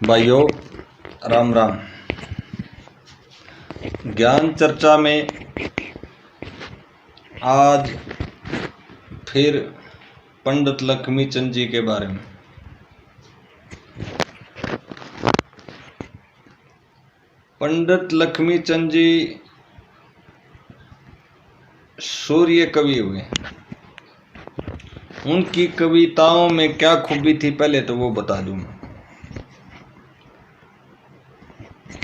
भाइयों, राम राम। ज्ञान चर्चा में आज फिर पंडित लक्ष्मीचंद जी के बारे में। पंडित लक्ष्मीचंद जी सूर्य कवि हुए। उनकी कविताओं में क्या खूबी थी पहले तो वो बता दूं मैं।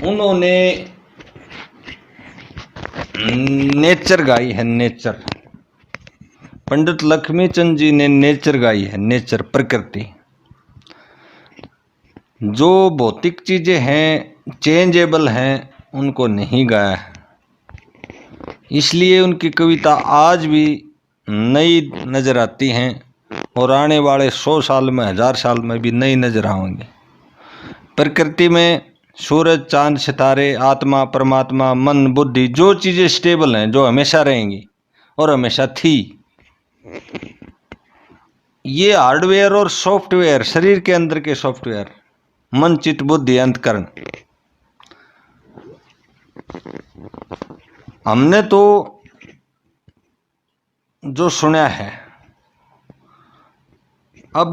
उन्होंने नेचर गाई है, नेचर। पंडित लक्ष्मीचंद जी ने नेचर गाई है, नेचर, प्रकृति। जो भौतिक चीजें हैं, चेंजेबल हैं, उनको नहीं गाया है। इसलिए उनकी कविता आज भी नई नजर आती हैं और आने वाले 100 साल में, 1000 साल में भी नई नजर आएंगी। प्रकृति में सूरज, चांद, सितारे, आत्मा, परमात्मा, मन, बुद्धि, जो चीजें स्टेबल हैं, जो हमेशा रहेंगी और हमेशा थी। ये हार्डवेयर और सॉफ्टवेयर, शरीर के अंदर के सॉफ्टवेयर, मन, चित्त, बुद्धि, अंतकरण। हमने तो जो सुना है, अब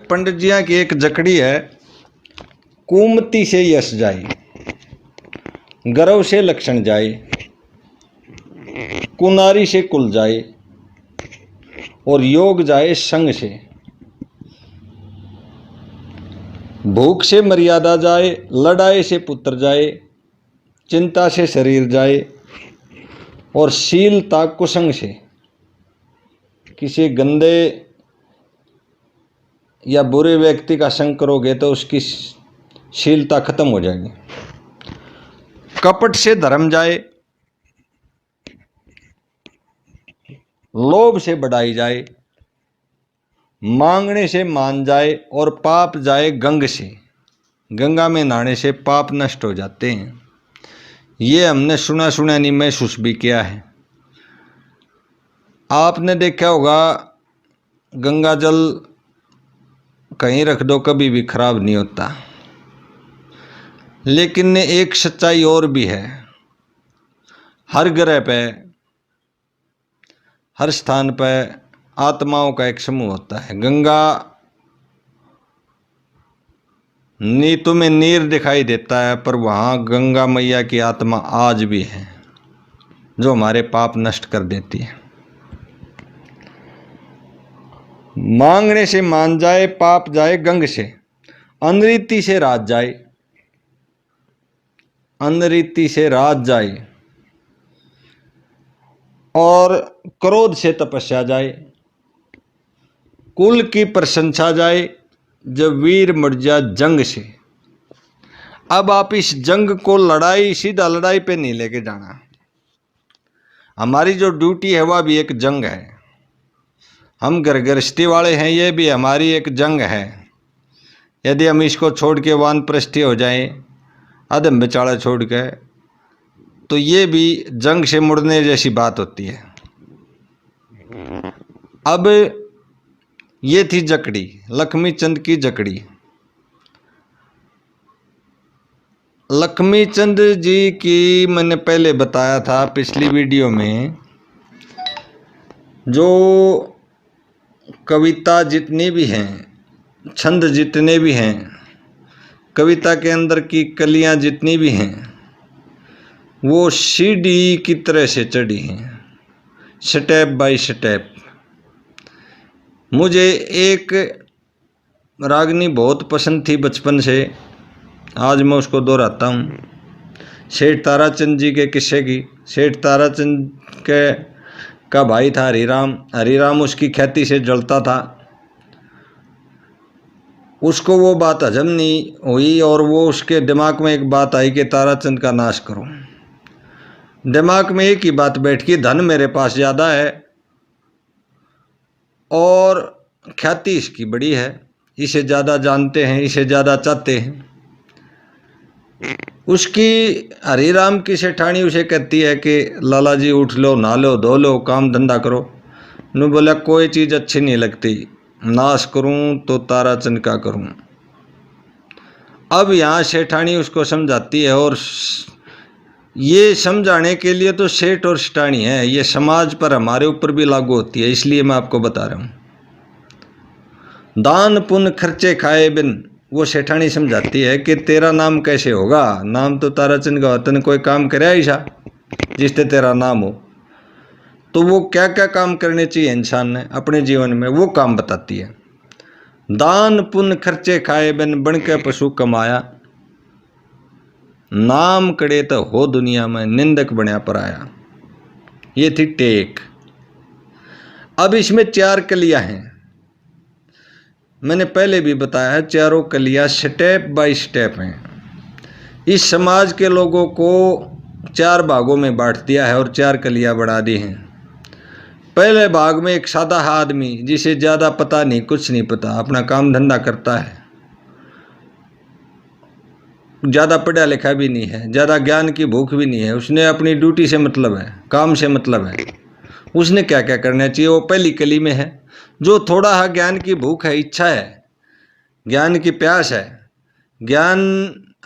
पंडित जी की एक जकड़ी है, कुमति से यश जाए, गर्व से लक्षण जाए, कुनारी से कुल जाए, और योग जाए संग से। भूख से मर्यादा जाए, लड़ाई से पुत्र जाए, चिंता से शरीर जाए, और शीलता कुसंग से। किसी गंदे या बुरे व्यक्ति का संग करोगे तो उसकी शीलता खत्म हो जाएगी। कपट से धर्म जाए, लोभ से बढ़ाई जाए, मांगने से मान जाए, और पाप जाए गंग से। गंगा में नहाने से पाप नष्ट हो जाते हैं। ये हमने सुना नहीं, महसूस भी किया है। आपने देखा होगा, गंगा जल कहीं रख दो कभी भी खराब नहीं होता। लेकिन एक सच्चाई और भी है। हर ग्रह पे, हर स्थान पे आत्माओं का एक समूह होता है। गंगा नीतू में नीर दिखाई देता है, पर वहाँ गंगा मैया की आत्मा आज भी है, जो हमारे पाप नष्ट कर देती है। मांगने से मान जाए, पाप जाए गंग से। अनरीति से रात जाए, अनरीति से रात जाए, और क्रोध से तपस्या जाए। कुल की प्रशंसा जाए, जब वीर मर जा जंग से। अब आप इस जंग को लड़ाई, सीधा लड़ाई पे नहीं लेके जाना। हमारी जो ड्यूटी है वह भी एक जंग है। हम घर गृहस्थी वाले हैं, ये भी हमारी एक जंग है। यदि हम इसको छोड़ के वानप्रस्थी हो जाएं, अधम बेचारा छोड़ के, तो ये भी जंग से मुड़ने जैसी बात होती है। अब ये थी जकड़ी, लक्ष्मीचंद की जकड़ी। लक्ष्मीचंद जी की मैंने पहले बताया था पिछली वीडियो में, जो कविता जितनी भी हैं, छंद जितने भी हैं, कविता के अंदर की कलियां जितनी भी हैं, वो सीढ़ी की तरह से चढ़ी हैं, स्टेप बाय स्टेप। मुझे एक रागनी बहुत पसंद थी बचपन से, आज मैं उसको दोहराता हूँ। सेठ ताराचंद जी के किस्से की। सेठ ताराचंद का भाई था हरिराम। हरिराम उसकी ख्याति से जलता था। उसको वो बात हजम नहीं हुई और वो उसके दिमाग में एक बात आई कि ताराचंद का नाश करो। दिमाग में एक ही बात बैठ गई, धन मेरे पास ज़्यादा है और ख्याति इसकी बड़ी है, इसे ज़्यादा जानते हैं, इसे ज़्यादा चाहते हैं। उसकी हरिराम की सेठानी उसे कहती है कि लाला जी उठ लो, नहा लो, धो लो, काम धंधा करो। उन्होंने बोला कोई चीज़ अच्छी नहीं लगती, नाश करूं तो ताराचंद का करूं। अब यहाँ सेठानी उसको समझाती है, और ये समझाने के लिए तो सेठ और सेठानी है, ये समाज पर हमारे ऊपर भी लागू होती है, इसलिए मैं आपको बता रहा हूँ। दान पुण्य खर्चे खाए बिन, वो सेठानी समझाती है कि तेरा नाम कैसे होगा, नाम तो ताराचंद का होता, कोई काम करे ऐसा जिससे तेरा नाम हो। तो वो क्या क्या काम करने चाहिए इंसान ने अपने जीवन में, वो काम बताती है। दान पुण्य खर्चे खाए बिन बन के पशु कमाया, नाम कड़े तो हो दुनिया में निंदक बनया पर आया। ये थी टेक। अब इसमें 4 कलियां हैं, मैंने पहले भी बताया है, चारों कलियां स्टेप बाय स्टेप हैं। इस समाज के लोगों को 4 भागों में बांट दिया है और 4 कलियां बढ़ा दी हैं। पहले भाग में एक सादा आदमी जिसे ज़्यादा पता नहीं, कुछ नहीं पता, अपना काम धंधा करता है, ज़्यादा पढ़ा लिखा भी नहीं है, ज़्यादा ज्ञान की भूख भी नहीं है, उसने अपनी ड्यूटी से मतलब है, काम से मतलब है, उसने क्या क्या करना चाहिए, वो पहली कली में है। जो थोड़ा है ज्ञान की भूख है, इच्छा है, ज्ञान की प्यास है, ज्ञान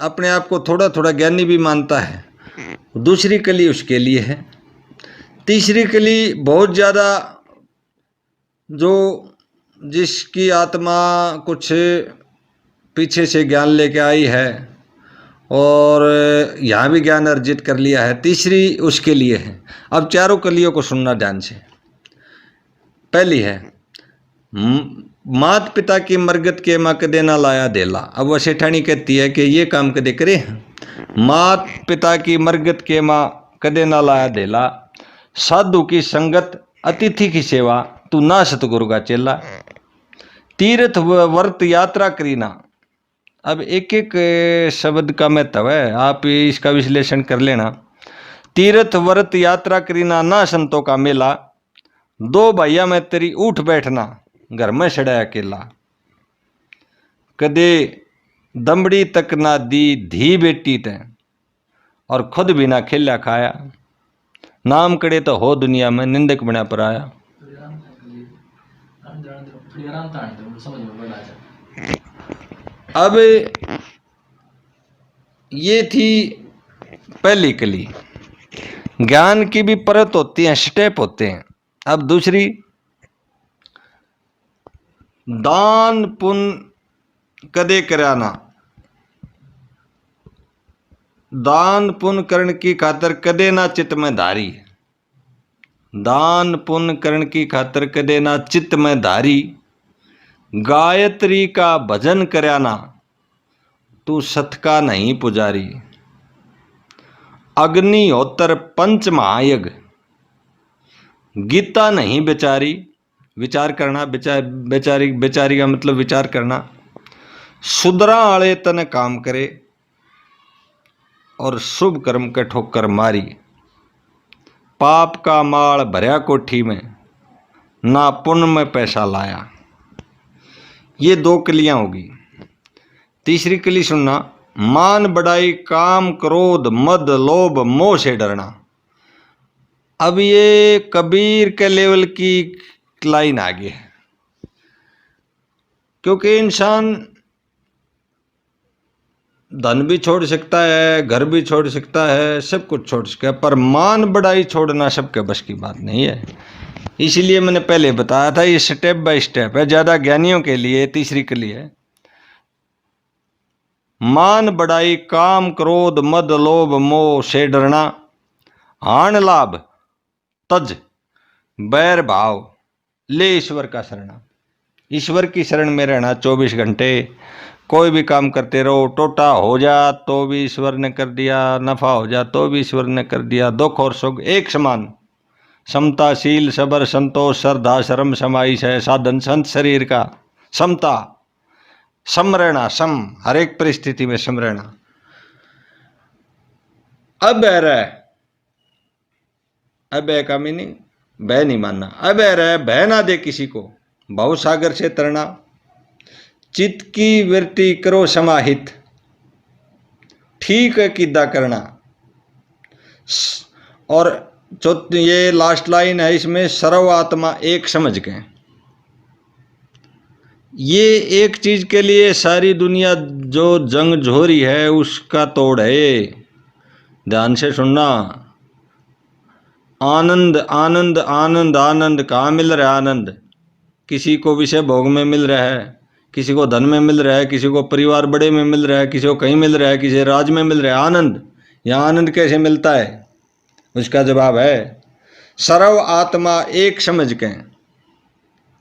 अपने आप को थोड़ा थोड़ा ज्ञानी भी मानता है, दूसरी कली उसके लिए है। तीसरी कली बहुत ज़्यादा, जो जिसकी आत्मा कुछ पीछे से ज्ञान लेके आई है और यहाँ भी ज्ञान अर्जित कर लिया है, तीसरी उसके लिए है। अब चारों कलियों को सुनना ध्यान से। पहली है मात पिता की मरगत के माँ कदे ना लाया देला। अब वह सेठानी कहती है कि ये काम कदे करे, मात पिता की मरगत के माँ कदे ना लाया देला, साधु की संगत अतिथि की सेवा, तू ना सतगुरु का चेला, तीर्थ व्रत यात्रा करीना। अब एक एक शब्द का महत्व है, आप इसका विश्लेषण कर लेना। तीर्थ व्रत यात्रा करीना, ना संतों का मेला, दो भैया में तेरी उठ बैठना, घर में सड़ा अकेला, कदे दमड़ी तक ना दी धी बेटी ते, और खुद भी ना खेला खाया, नाम कड़े तो हो दुनिया में निंदक बना पर आया। अब ये थी पहली कली। ज्ञान की भी परत होती है, स्टेप होते हैं। अब दूसरी, दान पुण्य कदे कराना, दान पुण्य करण की खातर कदे ना चित्त में धारी, दान पुण्य करण की खातर कदे ना चित्त में धारी, गायत्री का भजन कराना, तू सत का नहीं पुजारी, अग्निहोत्र पंच महायज्ञ, गीता नहीं बेचारी, विचार करना, बेचारी बेचारी का मतलब विचार करना, सुधरा आले तन काम करे, और शुभ कर्म के ठोकर मारी, पाप का माल भरया कोठी में, ना पुण्य में पैसा लाया। ये 2 कलियां होगी। तीसरी कली सुनना, मान बढ़ाई काम क्रोध मद लोभ मोह से डरना। अब ये कबीर के लेवल की लाइन आगे है, क्योंकि इंसान धन भी छोड़ सकता है, घर भी छोड़ सकता है, सब कुछ छोड़ सकता है, पर मान बढ़ाई छोड़ना सबके बस की बात नहीं है। इसलिए मैंने पहले बताया था, ये स्टेप बाय स्टेप है, ज्यादा ज्ञानियों के लिए तीसरी कली है। मान बढ़ाई काम क्रोध मद लोभ मोह से डरना, हान लाभ तज बैर भाव, ले ईश्वर का शरणा। ईश्वर की शरण में रहना 24 घंटे, कोई भी काम करते रहो, टोटा हो जा तो भी ईश्वर ने कर दिया, नफा हो जा तो भी ईश्वर ने कर दिया, दुख और सुख एक समान, समताशील सबर संतोष श्रद्धा शर्म समाइश है, साधन संत शरीर का समता, सम रहना, सम हर एक परिस्थिति में सम रहना। अब का मीनिंग भय नहीं मानना, अब भय ना दे किसी को, भव सागर से तरना, चित्त की वृत्ति करो समाहित, ठीक है किदा करना। और ये लास्ट लाइन है इसमें, सर्व आत्मा एक समझ के, ये एक चीज के लिए सारी दुनिया जो जंग झोरी है उसका तोड़ है। ध्यान से सुनना। आनंद आनंद आनंद आनंद। कहाँ मिल रहा है आनंद? किसी को विषय भोग में मिल रहा है, किसी को धन में मिल रहा है, किसी को परिवार बड़े में मिल रहा है, किसी को कहीं मिल रहा है, किसी राज में मिल रहा है। आनंद, यहाँ आनंद कैसे मिलता है? उसका जवाब है सर्व आत्मा एक समझ के,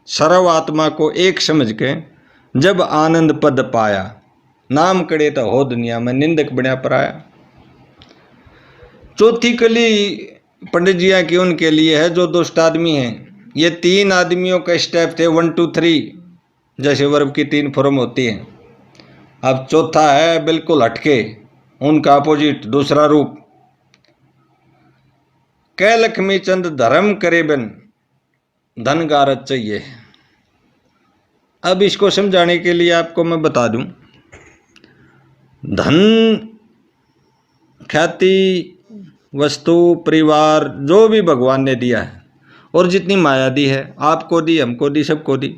सर्व आत्मा को एक समझ के जब आनंद पद पाया, नाम कड़े तो हो दुनिया में निंदक बना पराया। चौथी कली पंडित जी की उनके लिए है जो दुष्ट आदमी हैं। ये तीन आदमियों का स्टेप थे 1 2 3, जैसे वर्ब की 3 फॉर्म होती हैं। अब चौथा है बिल्कुल हटके, उनका अपोजिट दूसरा रूप। कै लक्ष्मी चंद धर्म करे बिन धन गारत चाहिए। अब इसको समझाने के लिए आपको मैं बता दूं, धन, ख्याति, वस्तु, परिवार जो भी भगवान ने दिया है और जितनी माया दी है, आपको दी, हमको दी, सबको दी,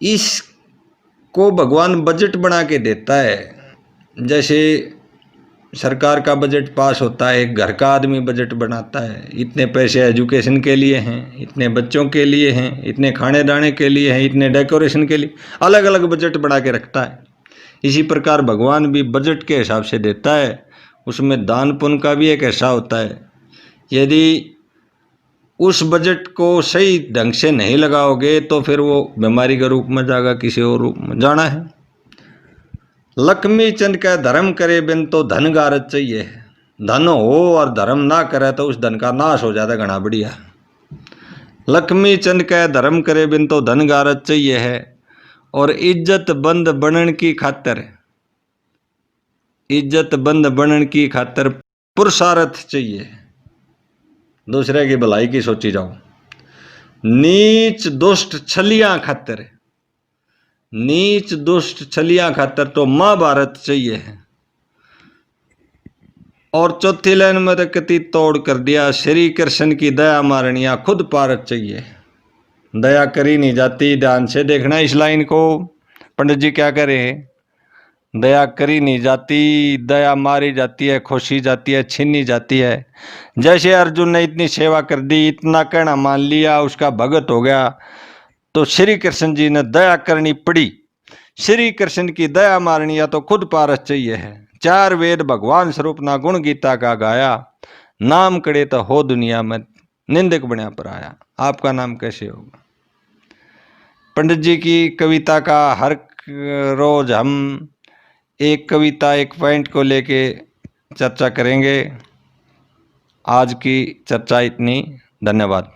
इसको भगवान बजट बना के देता है। जैसे सरकार का बजट पास होता है, एक घर का आदमी बजट बनाता है, इतने पैसे एजुकेशन के लिए हैं, इतने बच्चों के लिए हैं, इतने खाने दाने के लिए हैं, इतने डेकोरेशन के लिए, अलग अलग बजट बना के रखता है। इसी प्रकार भगवान भी बजट के हिसाब से देता है, उसमें दान पुण्य का भी एक हिस्सा होता है। यदि उस बजट को सही ढंग से नहीं लगाओगे तो फिर वो बीमारी के रूप में जाएगा, किसी और रूप में जाना है। लक्ष्मी चंद का धर्म करे बिन तो धन गारत चाहिए। धन हो और धर्म ना करे तो उस धन का नाश हो जाता, घना बढ़िया। लक्ष्मी चंद का धर्म करे बिन तो धन गारत चाहिए है। और इज्जत बंद बनन की खातिर, इज्जत बंद बनन की खातिर पुरुषार्थ चाहिए। दूसरे की भलाई की सोची जाओ। नीच दुष्ट छलियां खातिर, नीच दुष्ट छलियां खातिर तो महाभारत चाहिए है। और चौथी लाइन में तो कति तोड़ कर दिया, श्री कृष्ण की दया मारनिया खुद पारत चाहिए। दया करी नहीं जाती। ध्यान से देखना इस लाइन को, पंडित जी क्या करे, दया करी नहीं जाती, दया मारी जाती है, खोसी जाती है, छीनी जाती है। जैसे अर्जुन ने इतनी सेवा कर दी, इतना कहना मान लिया, उसका भगत हो गया, तो श्री कृष्ण जी ने दया करनी पड़ी। श्री कृष्ण की दया मारनी या तो खुद पारस चाहिए है। 4 वेद भगवान स्वरूप ना गुण गीता का गाया, नाम कड़े तो हो दुनिया में निंदक बना पर आया। आपका नाम कैसे होगा? पंडित जी की कविता का हर रोज हम एक कविता, एक पॉइंट को लेके चर्चा करेंगे। आज की चर्चा इतनी। धन्यवाद।